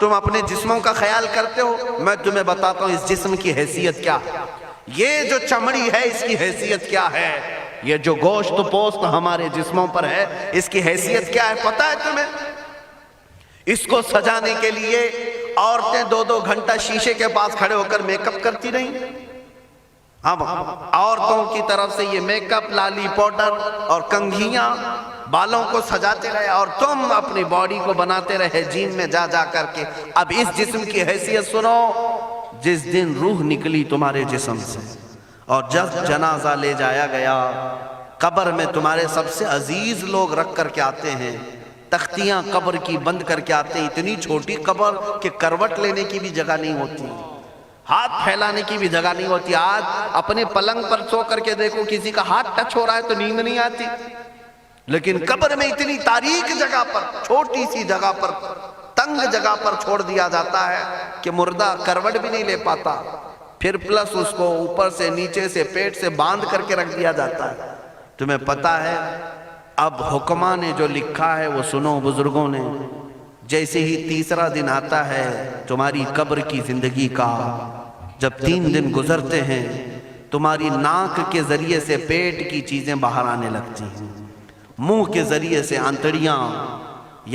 تم اپنے جسموں کا خیال کرتے ہو، میں تمہیں بتاتا ہوں اس جسم کی حیثیت کیا ہے۔ یہ جو چمڑی ہے اس کی حیثیت کیا ہے، یہ جو گوشت پوست ہمارے جسموں پر ہے اس کی حیثیت کیا ہے پتہ ہے تمہیں؟ اس کو سجانے کے لیے عورتیں 2-2 گھنٹہ شیشے کے پاس کھڑے ہو کر میک اپ کرتی رہیں۔ اب عورتوں کی طرف سے یہ میک اپ، لالی پاؤڈر اور کنگھیاں بالوں کو سجاتے رہے، اور تم اپنی باڈی کو بناتے رہے جیم میں جا جا کر کے۔ اب اس جسم کی حیثیت سنو، جس دن روح نکلی تمہارے جسم سے اور جب جنازہ لے جایا گیا، قبر میں تمہارے سب سے عزیز لوگ رکھ کر کے آتے ہیں، تختیاں قبر کی بند کر کے آتے ہیں، اتنی چھوٹی قبر کہ کروٹ لینے کی بھی جگہ نہیں ہوتی، ہاتھ پھیلانے کی بھی جگہ نہیں ہوتی۔ آج اپنے پلنگ پر سو کر کے دیکھو، کسی کا ہاتھ ٹچ ہو رہا ہے تو نیند نہیں آتی، لیکن قبر میں اتنی تاریک جگہ پر، چھوٹی سی جگہ پر، تنگ جگہ پر چھوڑ دیا جاتا ہے کہ مردہ کروٹ بھی نہیں لے پاتا، پھر پلس اس کو اوپر سے نیچے سے پیٹ سے باندھ کر کے رکھ دیا جاتا ہے۔ تمہیں پتہ ہے اب حکماں نے جو لکھا ہے وہ سنو بزرگوں نے، جیسے ہی تیسرا دن آتا ہے تمہاری قبر کی زندگی کا، جب 3 دن گزرتے ہیں تمہاری ناک کے ذریعے سے پیٹ کی چیزیں باہر آنے لگتی ہیں، منہ کے ذریعے سے آنتڑیاں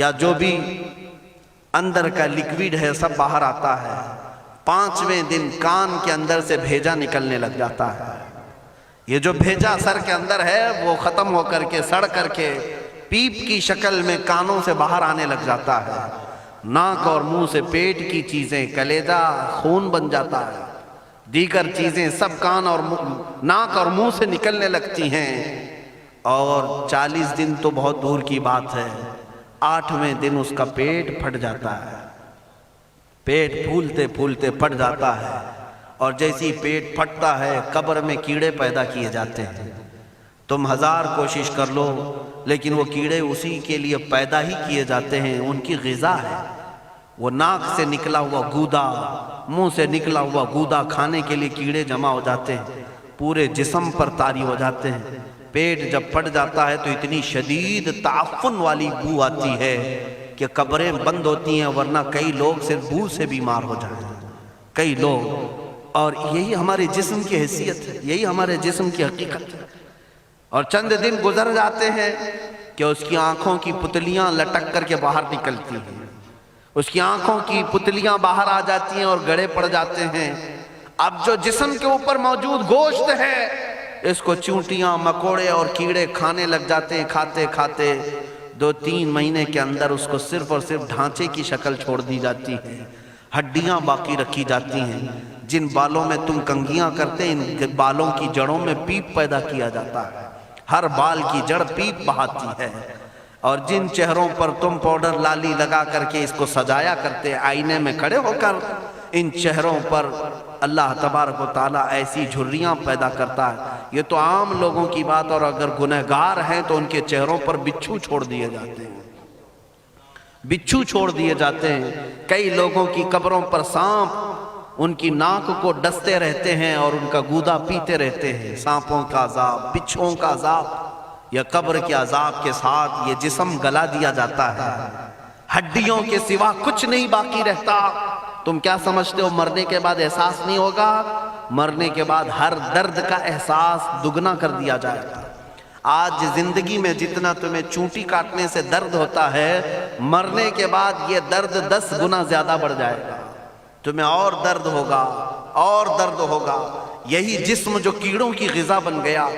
یا جو بھی اندر کا لیکویڈ ہے سب باہر آتا ہے۔ 5ویں دن کان کے اندر سے بھیجا نکلنے لگ جاتا ہے، یہ جو بھیجا سر کے اندر ہے وہ ختم ہو کر کے سڑ کر کے پیپ کی شکل میں کانوں سے باہر آنے لگ جاتا ہے، ناک اور منہ سے پیٹ کی چیزیں، کلیجہ، خون بن جاتا ہے، دیگر چیزیں سب کان اور ناک اور منہ سے نکلنے لگتی ہیں، اور 40 دن تو بہت دور کی بات ہے، 8ویں دن اس کا پیٹ پھٹ جاتا ہے، پیٹ پھولتے پھولتے پھٹ جاتا ہے، اور جیسی پیٹ پھٹتا ہے قبر میں کیڑے پیدا کیے جاتے ہیں۔ تم 1000 کوشش کر لو لیکن وہ کیڑے اسی کے لیے پیدا ہی کیے جاتے ہیں، ان کی غذا ہے۔ وہ ناک سے نکلا ہوا گودا، منہ سے نکلا ہوا گودا کھانے کے لیے کیڑے جمع ہو جاتے ہیں، پورے جسم پر طاری ہو جاتے ہیں۔ پیٹ جب پھٹ جاتا ہے تو اتنی شدید تعفن والی بو آتی ہے کہ قبریں بند ہوتی ہیں، ورنہ کئی لوگ صرف بو سے بیمار ہو جائیں، کئی لوگ۔ اور یہی ہمارے جسم کی حیثیت ہے، یہی ہمارے جسم کی حقیقت ہے۔ اور چند دن گزر جاتے ہیں کہ اس کی آنکھوں کی پتلیاں لٹک کر کے باہر نکلتی ہیں، اس کی آنکھوں کی پتلیاں باہر آ جاتی ہیں اور گڑے پڑ جاتے ہیں۔ اب جو جسم کے اوپر موجود گوشت ہے اس کو چونٹیاں، مکوڑے اور کیڑے کھانے لگ جاتے ہیں، کھاتے کھاتے 2-3 مہینے کے اندر اس کو صرف اور صرف ڈھانچے کی شکل چھوڑ دی جاتی ہے، ہڈیاں باقی رکھی جاتی ہیں۔ جن بالوں میں تم کنگھیاں کرتے ہیں ان بالوں کی جڑوں میں پیپ پیدا کیا جاتا ہے، ہر بال کی جڑ پیپ بہاتی ہے۔ اور جن چہروں پر تم پاؤڈر لالی لگا کر کے اس کو سجایا کرتے آئینے میں کھڑے ہو کر، ان چہروں پر اللہ تبارک و تعالیٰ ایسی جھریاں پیدا کرتا ہے۔ یہ تو عام لوگوں کی بات، اور اگر گنہگار ہیں تو ان کے چہروں پر بچھو چھوڑ دیے جاتے ہیں، بچھو چھوڑ دیے جاتے ہیں۔ کئی لوگوں کی قبروں پر سانپ ان کی ناک کو ڈستے رہتے ہیں اور ان کا گودا پیتے رہتے ہیں۔ سانپوں کا عذاب، بچھوؤں کا عذاب، یا قبر کے عذاب کے ساتھ یہ جسم گلا دیا جاتا ہے، ہڈیوں کے سوا کچھ نہیں باقی رہتا۔ تم کیا سمجھتے ہو مرنے کے بعد احساس نہیں ہوگا؟ مرنے کے بعد ہر درد کا احساس دگنا کر دیا جائے گا۔ آج زندگی میں جتنا تمہیں چونٹی کاٹنے سے درد ہوتا ہے، مرنے کے بعد یہ درد 10 گنا زیادہ بڑھ جائے گا، تمہیں اور درد ہوگا، اور درد ہوگا۔ یہی جسم جو کیڑوں کی غذا بن گیا،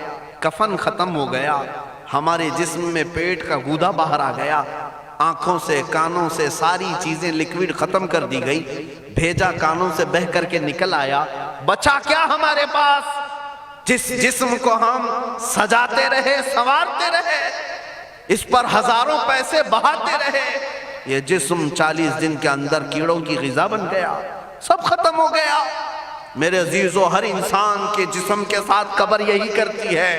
کفن ختم ہو گیا، ہمارے جسم میں پیٹ کا گودا باہر آ گیا، آنکھوں سے کانوں سے ساری چیزیں لیکویڈ ختم کر دی گئی، بھیجا کانوں سے بہہ کر کے نکل آیا، بچا کیا ہمارے پاس؟ جس جسم کو ہم سجاتے رہے، سنوارتے رہے، اس پر ہزاروں پیسے بہاتے رہے، یہ جسم 40 دن کے اندر کیڑوں کی غذا بن گیا، سب ختم ہو گیا۔ میرے عزیزو، ہر انسان کے جسم کے ساتھ قبر یہی کرتی ہے،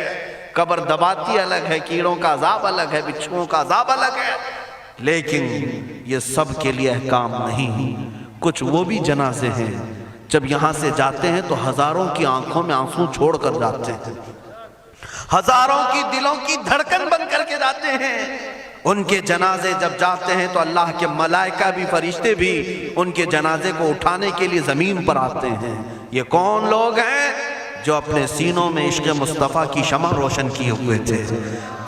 قبر دباتی الگ ہے، کیڑوں کا عذاب الگ ہے، بچھوؤں کا عذاب الگ ہے، لیکن یہ سب کے لیے احکام نہیں۔ کچھ وہ بھی جنازے ہیں جب یہاں سے جاتے ہیں تو ہزاروں کی آنکھوں میں آنسو چھوڑ کر جاتے ہیں، ہزاروں کی دلوں کی دھڑکن بن کر کے جاتے ہیں، ان کے جنازے جب جاتے ہیں تو اللہ کے ملائکہ بھی فرشتے بھی ان کے جنازے کو اٹھانے کے لیے زمین پر آتے ہیں۔ یہ کون لوگ ہیں؟ جو اپنے سینوں میں عشق مصطفیٰ کی شمع روشن کیے ہوئے تھے،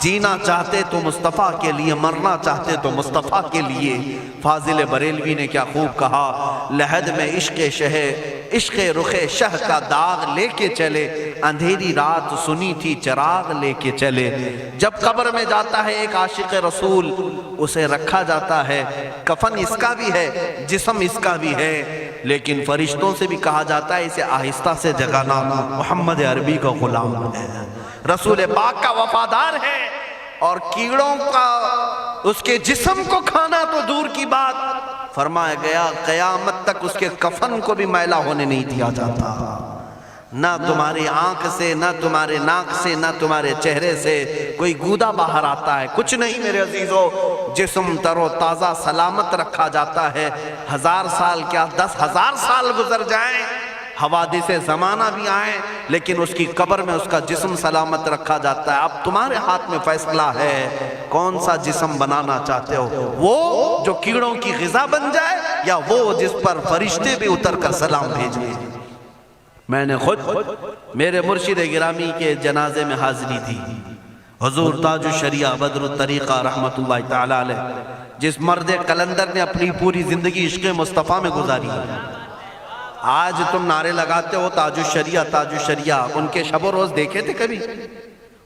جینا چاہتے تو مصطفیٰ کے لیے، مرنا چاہتے تو مصطفیٰ کے لیے۔ فاضل بریلوی نے کیا خوب کہا، لحد میں عشق رخ شہ کا داغ لے کے چلے، اندھیری رات سنی تھی چراغ لے کے چلے۔ جب قبر میں جاتا ہے ایک عاشق رسول، اسے رکھا جاتا ہے، کفن اس کا بھی ہے، جسم اس کا بھی ہے، لیکن فرشتوں سے بھی کہا جاتا ہے اسے آہستہ سے جگانا، محمد عربی کا غلام ہے، رسول پاک کا وفادار ہے، اور کیڑوں کا اس کے جسم کو کھانا تو دور کی بات، فرمایا گیا قیامت تک اس کے کفن کو بھی میلا ہونے نہیں دیا جاتا۔ نہ تمہاری آنکھ سے، نہ تمہارے ناک سے، نہ تمہارے چہرے سے کوئی گودا باہر آتا ہے، کچھ نہیں میرے عزیزو، جسم تر و تازہ سلامت رکھا جاتا ہے۔ 1000 سال کیا 10,000 سال گزر جائیں، حوادث زمانہ بھی آئیں، لیکن اس کی قبر میں اس کا جسم سلامت رکھا جاتا ہے۔ اب تمہارے ہاتھ میں فیصلہ ہے، کون سا جسم بنانا چاہتے ہو، وہ جو کیڑوں کی غذا بن جائے، یا وہ جس پر فرشتے بھی اتر کر سلام بھیجیں۔ میں نے خود میرے مرشد گرامی کے جنازے میں حاضری دی، حضور تاج الشریعہ بدر الطریقہ رحمت اللہ تعالی علیہ، جس مرد قلندر نے اپنی پوری زندگی عشق مصطفیٰ میں گزاری ہے۔ آج تم نعرے لگاتے ہو تاج الشریعہ تاج الشریعہ، ان کے شب و روز دیکھے تھے کبھی؟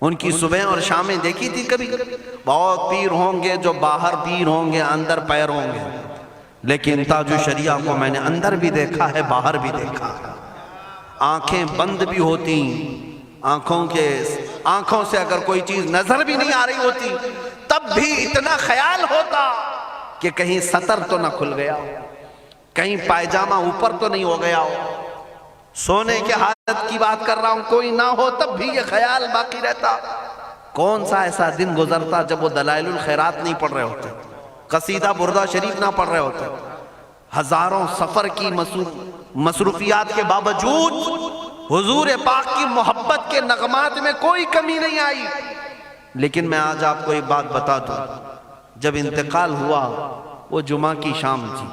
ان کی صبح اور شامیں دیکھی تھی کبھی؟ بہت پیر ہوں گے جو باہر پیر ہوں گے، اندر پیر ہوں گے، لیکن تاج الشریعہ کو میں نے اندر بھی دیکھا ہے، باہر بھی دیکھا ہے۔ آنکھیں بند بھی ہوتی، آنکھوں سے اگر کوئی چیز نظر بھی نہیں آ رہی ہوتی، تب بھی اتنا خیال ہوتا کہ کہیں سطر تو نہ کھل گیا ہو، کہیں پائجامہ اوپر تو نہیں ہو گیا ہو، سونے کے حالت کی بات کر رہا ہوں، کوئی نہ ہو تب بھی یہ خیال باقی رہتا۔ کون سا ایسا دن گزرتا جب وہ دلائل الخیرات نہیں پڑھ رہے ہوتے، قصیدہ بردہ شریف نہ پڑھ رہے ہوتے، ہزاروں سفر کی مصروفیات کے باوجود حضور پاک کی محبت کے نغمات میں کوئی کمی نہیں آئی۔ لیکن میں آج آپ کو ایک بات بتا دوں، جب انتقال ہوا وہ جمعہ کی شام تھی،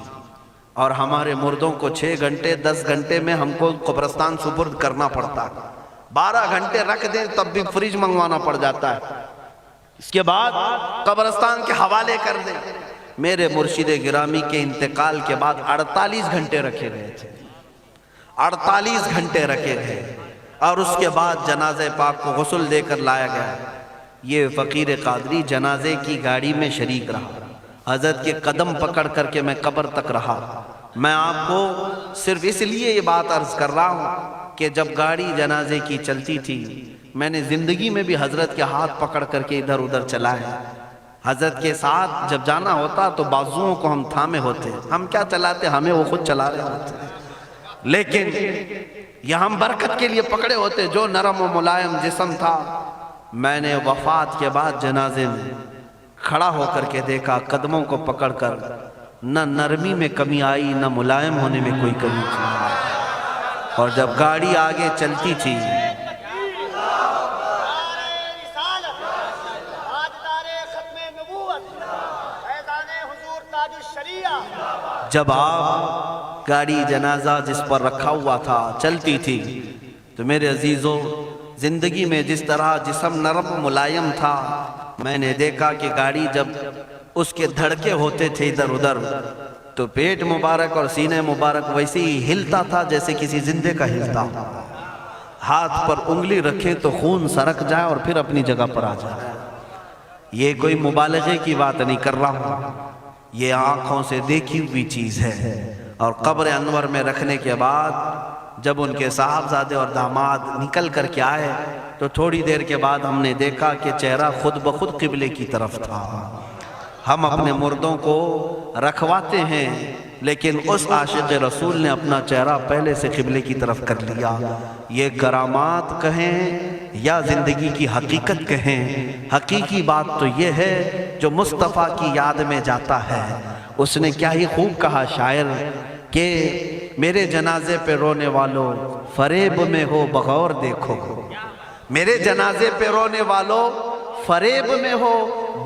اور ہمارے مردوں کو 6 گھنٹے 10 گھنٹے میں ہم کو قبرستان سپرد کرنا پڑتا، 12 گھنٹے رکھ دیں تب بھی فریج منگوانا پڑ جاتا ہے، اس کے بعد قبرستان کے حوالے کر دیں۔ میرے مرشد گرامی کے انتقال کے بعد 48 گھنٹے رکھے گئے تھے، 48 گھنٹے رکھے گئے، اور اس کے بعد جنازہ پاک کو غسل دے کر لایا گیا۔ یہ فقیر قادری جنازے کی گاڑی میں شریک رہا، حضرت کے قدم پکڑ کر کے میں قبر تک رہا۔ میں آپ کو صرف اس لیے یہ بات عرض کر رہا ہوں کہ جب گاڑی جنازے کی چلتی تھی، میں نے زندگی میں بھی حضرت کے ہاتھ پکڑ کر کے ادھر ادھر چلائے۔ حضرت کے ساتھ جب جانا ہوتا تو بازوؤں کو ہم تھامے ہوتے، ہم کیا چلاتے، ہمیں وہ خود چلا رہے ہوتے، لیکن یہ ہم برکت کے لیے پکڑے ہوتے۔ جو نرم و ملائم جسم تھا، میں نے وفات کے بعد جنازے میں کھڑا ہو کر کے دیکھا، قدموں کو پکڑ کر، نہ نرمی میں کمی آئی، نہ ملائم ہونے میں کوئی کمی تھی۔ اور جب گاڑی آگے چلتی تھی، جب آپ گاڑی جنازہ جس پر رکھا ہوا تھا چلتی تھی، تو میرے عزیزو زندگی میں جس طرح جسم نرم ملائم تھا، میں نے دیکھا کہ گاڑی جب اس کے دھڑکے ہوتے تھے ادھر ادھر، تو پیٹ مبارک اور سینے مبارک ویسے ہی ہلتا تھا جیسے کسی زندے کا ہلتا۔ ہاتھ پر انگلی رکھیں تو خون سرک جائے اور پھر اپنی جگہ پر آ جائے۔ یہ کوئی مبالغے کی بات نہیں کر رہا ہوں، یہ آنکھوں سے دیکھی ہوئی چیز ہے۔ اور قبر انور میں رکھنے کے بعد جب ان کے صاحبزادے اور داماد نکل کر کے آئے، تو تھوڑی دیر کے بعد ہم نے دیکھا کہ چہرہ خود بخود قبلے کی طرف تھا۔ ہم اپنے مردوں کو رکھواتے ہیں، لیکن اس عاشق رسول نے اپنا چہرہ پہلے سے قبلے کی طرف کر لیا۔ یہ کرامات کہیں یا زندگی کی حقیقت کہیں، حقیقی بات تو یہ ہے جو مصطفیٰ کی یاد میں جاتا ہے۔ اس نے کیا ہی خوب کہا شاعر کہ میرے جنازے پہ رونے والوں فریب میں ہو بغور دیکھو، میرے جنازے پہ رونے والوں فریب میں ہو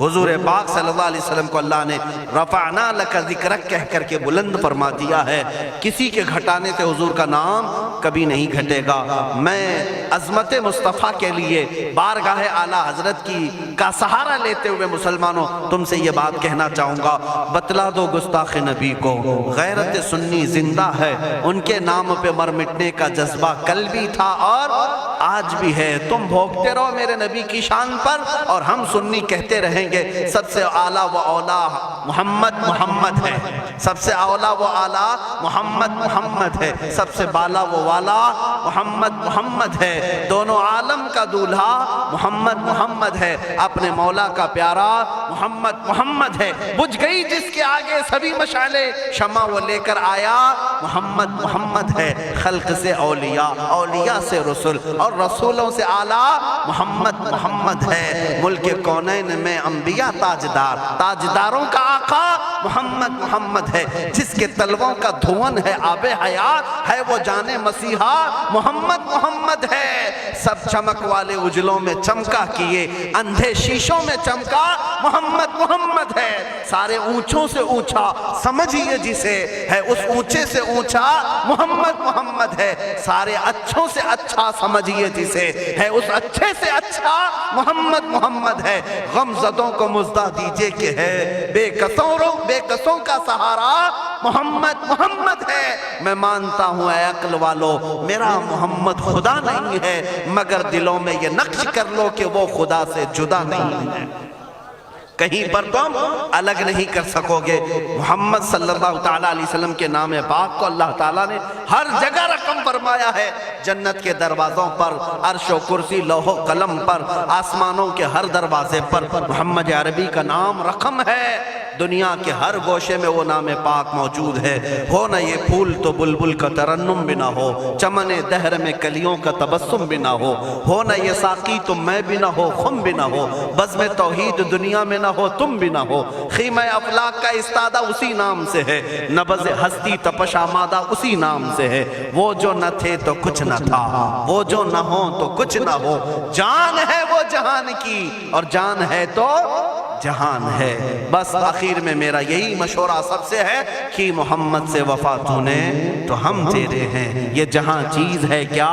حضور پاک صلی اللہ علیہ وسلم کو اللہ نے رفعنا لک ذکرک کہہ کر کے بلند فرما دیا ہے. کسی کے گھٹانے سے حضور کا نام کبھی نہیں گھٹے گا. میں عظمت مصطفیٰ کے لیے بارگاہ اعلیٰ حضرت کا سہارا لیتے ہوئے مسلمانوں تم سے یہ بات کہنا چاہوں گا، بتلا دو گستاخ نبی کو غیرت سنی زندہ ہے. ان کے نام پہ مر مٹنے کا جذبہ کل بھی تھا اور آج بھی ہے. تم بھوکتے رہو میرے نبی کی شان پر اور ہم سنی کہتے رہیں گے سب سے اعلیٰ و اولا محمد ہے، سب سے اولا و اعلیٰ محمد ہے، سب سے بالا و والا محمد ہے. دونوں عالم کا دولہا محمد ہے. اپنے مولا کا پیارا محمد ہے. بجھ گئی جس کے آگے سبھی مشعلیں، شمع وہ لے کر آیا محمد ہے. خلق سے اولیاء، اولیاء سے رسول اور رسولوں سے اعلیٰ محمد ہے. ملک کونین میں انبیاء تاجدار، تاجداروں کا آقا محمد ہے. جس کے تلووں کا دھون ہے آب حیات ہے وہ جانے مسیحا محمد ہے. سب چمک والے اجلوں میں چمکا کیے، اندھے شیشوں میں چمکا محمد ہے. سارے اونچوں سے اونچا سمجھیے جسے ہے اس اونچے سے اونچا محمد ہے. سارے اچھوں سے اچھا سمجھیے جسے ہے اس اچھے سے اچھا محمد ہے. غم زدوں کو مزدہ دیجئے کہ ہے بے کسوں کا سہارا محمد ہے. میں مانتا ہوں اے عقل والو میرا محمد خدا نہیں ہے، مگر دلوں میں یہ نقش کر لو کہ وہ خدا سے جدا نہیں ہے. کہیں پر تم الگ نہیں کر سکو گے. محمد صلی اللہ تعالیٰ علیہ وسلم کے نام پاک کو اللہ تعالیٰ نے ہر جگہ رقم فرمایا ہے. جنت کے دروازوں پر، عرش و کرسی، لوح و قلم پر، آسمانوں کے ہر دروازے پر محمد عربی کا نام رقم ہے. دنیا کے ہر گوشے میں وہ نام پاک موجود ہے. ہو نہ یہ پھول تو بلبل کا ترنم بھی نہ ہو، چمن دہر میں کلیوں کا تبسم بھی نہ ہو نہ یہ ساقی تو میں بھی نہ ہو، خم بھی نہ ہو، بزم توحید دنیا میں نہ ہو، تم بھی نہ ہو. خیمہ افلاک کا استادہ اسی نام سے ہے، نبض ہستی تپش آمادہ اسی نام سے ہے. وہ جو نہ تھے تو کچھ نہ تھا، وہ جو نہ ہو تو کچھ نہ ہو. جان ہے وہ جہان کی اور جان ہے تو جہان ہے. بس آخر میں میرا یہی مشورہ سب سے ہے کہ محمد سے وفا تو نے تو ہم تیرے ہیں. یہ جہاں چیز ہے کیا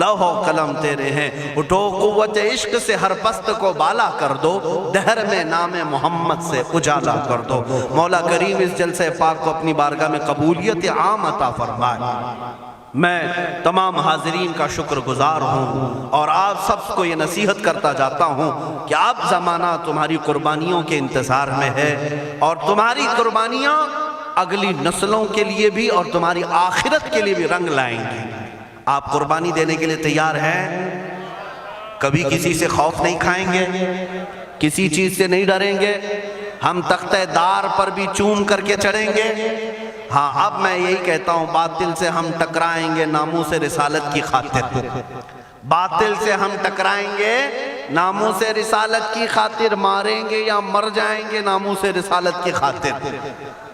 لوح و قلم تیرے ہیں. اٹھو قوت عشق سے ہر پست کو بالا کر دو، دہر میں نام محمد سے اجالا کر دو. مولا کریم اس جلسے پاک کو اپنی بارگاہ میں قبولیت عام عطا فرمائے. میں تمام حاضرین کا شکر گزار ہوں اور آپ سب کو یہ نصیحت کرتا جاتا ہوں کہ اب زمانہ تمہاری قربانیوں کے انتظار میں ہے اور تمہاری قربانیاں اگلی نسلوں کے لیے بھی اور تمہاری آخرت کے لیے بھی رنگ لائیں گی. آپ قربانی دینے کے لیے تیار ہیں؟ کبھی کسی سے خوف نہیں کھائیں گے، کسی چیز سے نہیں ڈریں گے. ہم تختہ دار پر بھی چوم کر کے چڑھیں گے. ہاں اب میں یہی کہتا ہوں باطل سے ہم ٹکرائیں گے ناموس رسالت کی خاطر. باطل سے ہم ٹکرائیں گے ناموس رسالت کی خاطر. ماریں گے یا مر جائیں گے ناموس رسالت کی خاطر.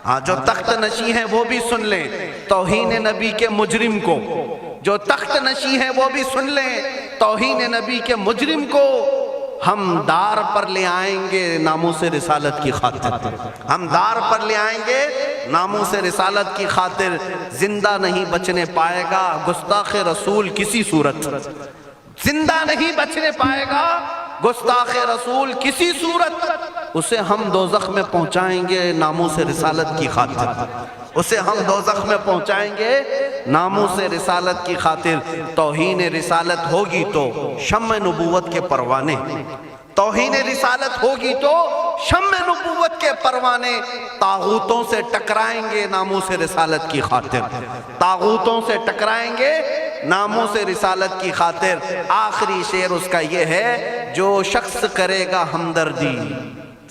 ہاں جو تخت نشی ہیں وہ بھی سن لیں توہین نبی کے مجرم کو. جو تخت نشی ہیں وہ بھی سن لیں توہین نبی کے مجرم کو ہم دار پر لے آئیں گے ناموس رسالت کی خاطر. ہم دار پر لے آئیں گے ناموس رسالت کی خاطر. زندہ نہیں بچنے پائے گا گستاخ رسول کسی صورت. زندہ نہیں بچنے پائے گا گستاخ رسول کسی صورت. اسے ہم دوزخ میں پہنچائیں گے ناموس رسالت کی خاطر. اسے ہم دوزخ میں پہنچائیں گے ناموس رسالت کی خاطر. توہین رسالت ہوگی تو شمع نبوت کے پروانے، توہین رسالت ہوگی تو شمع نبوت کے پروانے. طاغوتوں سے ٹکرائیں گے ناموس رسالت کی خاطر. طاغوتوں سے ٹکرائیں گے ناموس رسالت کی خاطر. آخری شعر اس کا یہ ہے جو شخص کرے گا ہمدردی،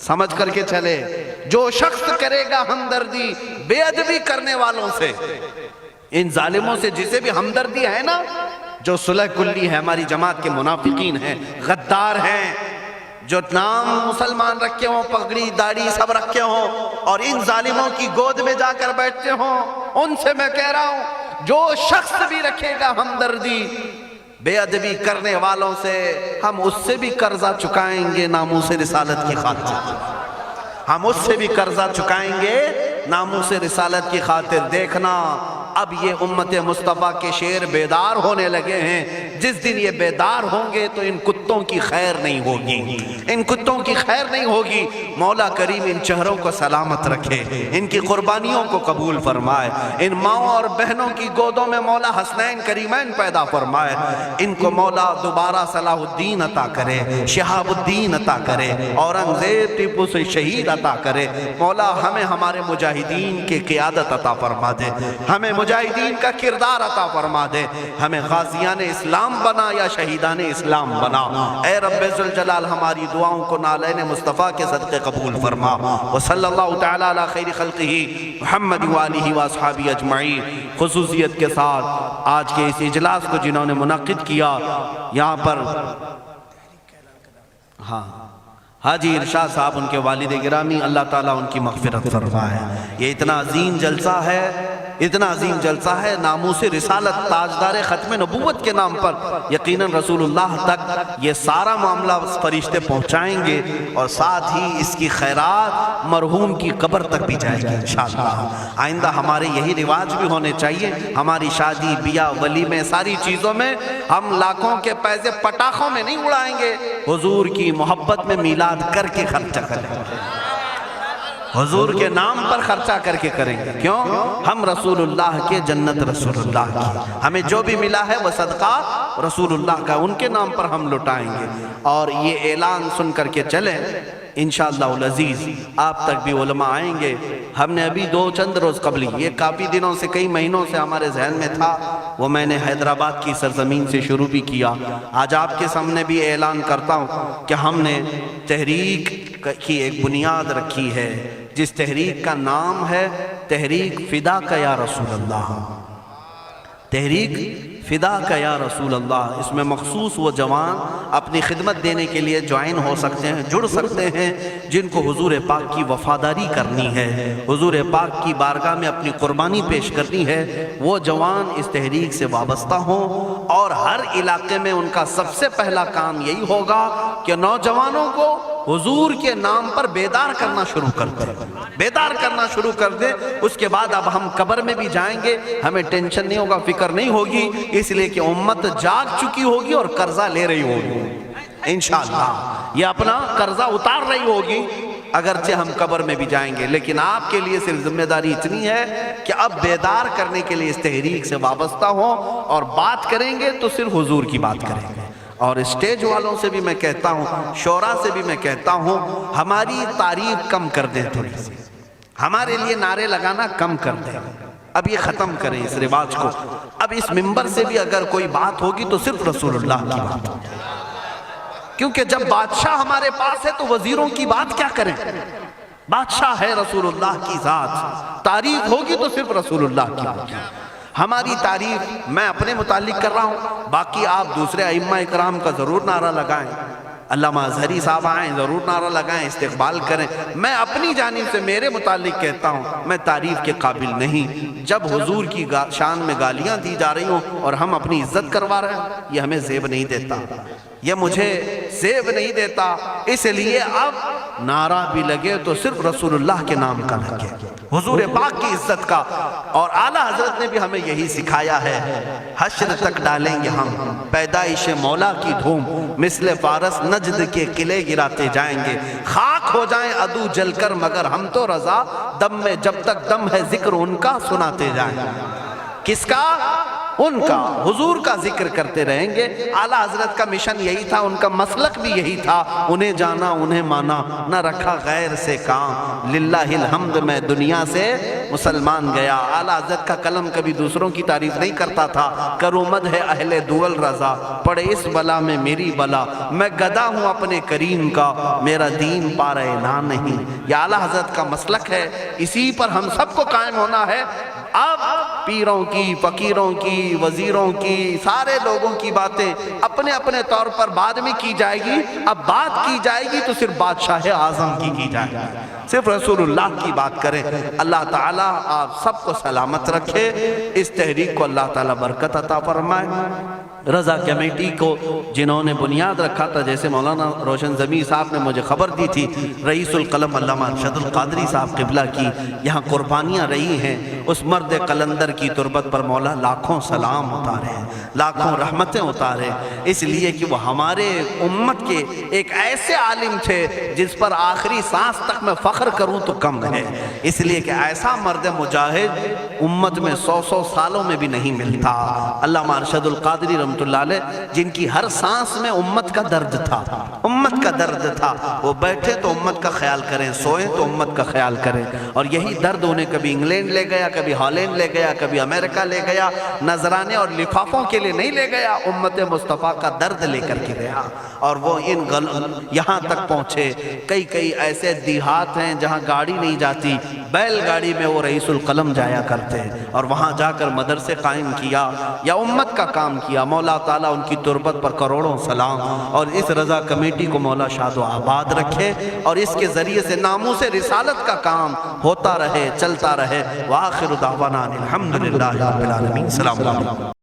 سمجھ کر کے چلے، جو شخص کرے گا ہمدردی بے ادبی کرنے والوں سے، ان ظالموں سے جسے بھی ہمدردی ہے نا، جو صلح کلی ہے ہماری جماعت کے منافقین ہیں، غدار ہیں، جو نام مسلمان رکھے ہوں، پگڑی داڑھی سب رکھے ہوں اور ان ظالموں کی گود میں جا کر بیٹھتے ہوں، ان سے میں کہہ رہا ہوں جو شخص بھی رکھے گا ہمدردی بے ادبی کرنے والوں سے ہم اس سے بھی قرضہ چکائیں گے ناموس رسالت کی خاطر، ہم اس سے بھی قرضہ چکائیں گے ناموس رسالت کی خاطر۔ دیکھنا اب یہ امت مصطفیٰ کے شیر بیدار ہونے لگے ہیں، جس دن یہ بیدار ہوں گے تو ان کتوں کی خیر نہیں ہوگی، ان کتوں کی خیر نہیں ہوگی۔ مولا کریم ان چہروں کو سلامت رکھے، ان کی قربانیوں کو قبول فرمائے، ان ماؤں اور بہنوں کی گودوں میں مولا حسنین کریمین پیدا فرمائے، ان کو مولا دوبارہ صلاح الدین عطا کرے، شہاب الدین عطا کرے، اورنگزیب ٹیپو سے شہید عطا کرے۔ مولا ہمیں ہمارے مجاہدین کی قیادت عطا فرما دے، ہمیں مجاہدین کا کردار عطا فرما دے، ہمیں غازیان اسلام بنا یا شہیدان اسلام بنا۔ اے رب ذوالجلال ہماری دعاؤں کو نالین مصطفیٰ کے صدقے قبول فرما۔ وصلی اللہ تعالی علی خیر خلقہ محمد وآلہ واصحابہ اجمعین۔ خصوصیت کے ساتھ آج کے اس اجلاس کو جنہوں نے منعقد کیا، یہاں پر حاجی ارشاد صاحب ان کے والد گرامی، اللہ تعالیٰ ان کی مغفرت فرمائے۔ یہ اتنا عظیم جلسہ ہے، اتنا عظیم جلسہ ہے، ناموس رسالت تاجدار ختم نبوت کے نام پر یقیناً رسول اللہ تک یہ سارا معاملہ فرشتے پہنچائیں گے، اور ساتھ ہی اس کی خیرات مرحوم کی قبر تک بھی جائے گی انشاءاللہ۔ آئندہ ہمارے یہی رواج بھی ہونے چاہیے، ہماری شادی بیاہ ولیمے ساری چیزوں میں ہم لاکھوں کے پیسے پٹاخوں میں نہیں اڑائیں گے، حضور کی محبت میں میلاد کر کے خرچہ کریں گے، حضور کے نام پر خرچہ کر کے کریں گے۔ کیوں؟ ہم رسول اللہ کے، جنت رسول اللہ کی، ہمیں جو بھی ملا ہے وہ صدقہ رسول اللہ کا، ان کے نام پر ہم لٹائیں گے۔ اور یہ اعلان سن کر کے چلیں انشاءاللہ العزیز، آپ تک بھی علماء آئیں گے۔ ہم نے ابھی چند روز قبل، یہ کافی دنوں سے، کئی مہینوں سے ہمارے ذہن میں تھا، وہ میں نے حیدرآباد کی سرزمین سے شروع بھی کیا۔ آج آپ کے سامنے بھی اعلان کرتا ہوں کہ ہم نے تحریک کی ایک بنیاد رکھی ہے، جس تحریک کا نام ہے تحریک فدا کا یا رسول اللہ، تحریک فدا کا یا رسول اللہ۔ اس میں مخصوص وہ جوان اپنی خدمت دینے کے لیے جوائن ہو سکتے ہیں، جڑ سکتے ہیں، جن کو حضور پاک کی وفاداری کرنی ہے، حضور پاک کی بارگاہ میں اپنی قربانی پیش کرنی ہے۔ وہ جوان اس تحریک سے وابستہ ہوں، اور ہر علاقے میں ان کا سب سے پہلا کام یہی ہوگا کہ نوجوانوں کو حضور کے نام پر بیدار کرنا شروع کر دیں، بیدار کرنا شروع کر دیں۔ اس کے بعد اب ہم قبر میں بھی جائیں گے، ہمیں ٹینشن نہیں ہوگا، فکر نہیں ہوگی، اس لیے کہ امت جاگ چکی ہوگی اور قرضہ لے رہی ہوگی انشاءاللہ، یہ اپنا قرضہ اتار رہی ہوگی، اگرچہ ہم قبر میں بھی جائیں گے۔ لیکن آپ کے لیے صرف ذمہ داری اتنی ہے کہ اب بیدار کرنے کے لیے اس تحریک سے وابستہ ہوں، اور بات کریں گے تو صرف حضور کی بات کریں گے۔ اور اسٹیج والوں سے بھی میں کہتا ہوں، شورا سے بھی میں کہتا ہوں، ہماری تعریف کم کر دیں، تھوڑی سی ہمارے لیے نعرے لگانا کم کر دیں، اب یہ ختم کریں اس رواج کو۔ اب اس منبر سے بھی اگر کوئی بات ہوگی تو صرف رسول اللہ کی بات ہوگی، کیونکہ جب بادشاہ ہمارے پاس ہے تو وزیروں کی بات کیا کریں، بادشاہ ہے رسول اللہ کی ذات، تعریف ہوگی تو صرف رسول اللہ کی ہوگی۔ ہماری تعریف میں اپنے متعلق کر رہا ہوں، باقی آپ دوسرے ائمہ اکرام کا ضرور نعرہ لگائیں، علامہ اظہری صاحب آئیں ضرور نعرہ لگائیں، استقبال کریں۔ میں اپنی جانب سے میرے متعلق کہتا ہوں، میں تعریف کے قابل نہیں۔ جب حضور کی شان میں گالیاں دی جا رہی ہوں اور ہم اپنی عزت کروا رہے ہیں، یہ ہمیں زیب نہیں دیتا، یہ مجھے زیب نہیں دیتا۔ اس لیے اب نعرہ بھی لگے تو صرف رسول اللہ کے نام کا لگے، حضور پاک کی عزت کا۔ اور اعلیٰ حضرت نے بھی ہمیں یہی سکھایا ہے، حشر تک ڈالیں گے ہم پیدائش مولا کی دھوم، مثل فارس نجد کے قلعے گراتے جائیں گے، خاک ہو جائیں عدو جل کر مگر ہم تو رضا، دم میں جب تک دم ہے ذکر ان کا سناتے جائیں گے۔ کس کا؟ ان کا، حضور کا ذکر کرتے رہیں گے۔ اعلیٰ حضرت کا مشن یہی تھا، ان کا مسلک بھی یہی تھا، انہیں جانا انہیں مانا، نہ رکھا غیر سے کام، للہ الحمد میں دنیا سے مسلمان گیا۔ اعلیٰ حضرت کا قلم کبھی دوسروں کی تعریف نہیں کرتا تھا، کرو مدح اہل دول رضا، پڑے اس بلا میں میری بلا، میں گدا ہوں اپنے کریم کا، میرا دین پارہ نہ نہیں۔ یہ اعلیٰ حضرت کا مسلک ہے، اسی پر ہم سب کو قائم ہونا ہے۔ اب پیروں کی، فقیروں کی، وزیروں کی، سارے لوگوں کی باتیں اپنے اپنے طور پر بعد میں کی جائے گی، اب بات کی جائے گی تو صرف بادشاہ اعظم کی جائے گی، صرف رسول اللہ کی بات کریں۔ اللہ تعالیٰ آپ سب کو سلامت رکھے، اس تحریک کو اللہ تعالیٰ برکت عطا فرمائے۔ رضا کمیٹی کو جنہوں نے بنیاد رکھا تھا، جیسے مولانا روشن ضمیر صاحب نے مجھے خبر دی تھی، رئیس القلم علامہ ارشد القادری صاحب قبلہ کی یہاں قربانیاں رہی ہیں، اس مرد قلندر کی تربت پر مولا لاکھوں سلام اتارے، لاکھوں رحمتیں اتارے، اس لیے کہ وہ ہمارے امت کے ایک ایسے عالم تھے جس پر آخری سانس تک میں فخر کروں تو کم ہے، اس لیے کہ ایسا مرد مجاہد امت میں 100 سالوں میں بھی نہیں ملتا۔ علامہ ارشد القادری رحمۃ اللہ علیہ جن کی ہر سانس میں امت کا درد تھا، امت کا درد تھا، وہ بیٹھے تو امت کا خیال کریں، سوئیں تو امت کا خیال کریں، اور یہی درد انہیں کبھی انگلینڈ لے گیا، کبھی ہالینڈ لے گیا، کبھی امریکہ لے گیا، نذرانے اور لفافوں کے لیے نہیں لے گیا، امت مصطفیٰ کا درد لے کر کے گیا، اور وہ یہاں تک پہنچے۔ کئی ایسے دیہات ہیں جہاں گاڑی نہیں جاتی، بیل گاڑی میں وہ رئیس القلم جایا کرتے، اور وہاں جا کر مدرسے قائم کیا یا امت کا کام کیا۔ مولا تعالیٰ ان کی تربت پر کروڑوں سلام، اور اس رضا کمیٹی کو مولا شاد و آباد رکھے، اور اس کے ذریعے سے ناموس رسالت کا کام ہوتا رہے، چلتا رہے۔ وآخر دعوانا الحمدللہ رب العالمین۔ السلام علیکم۔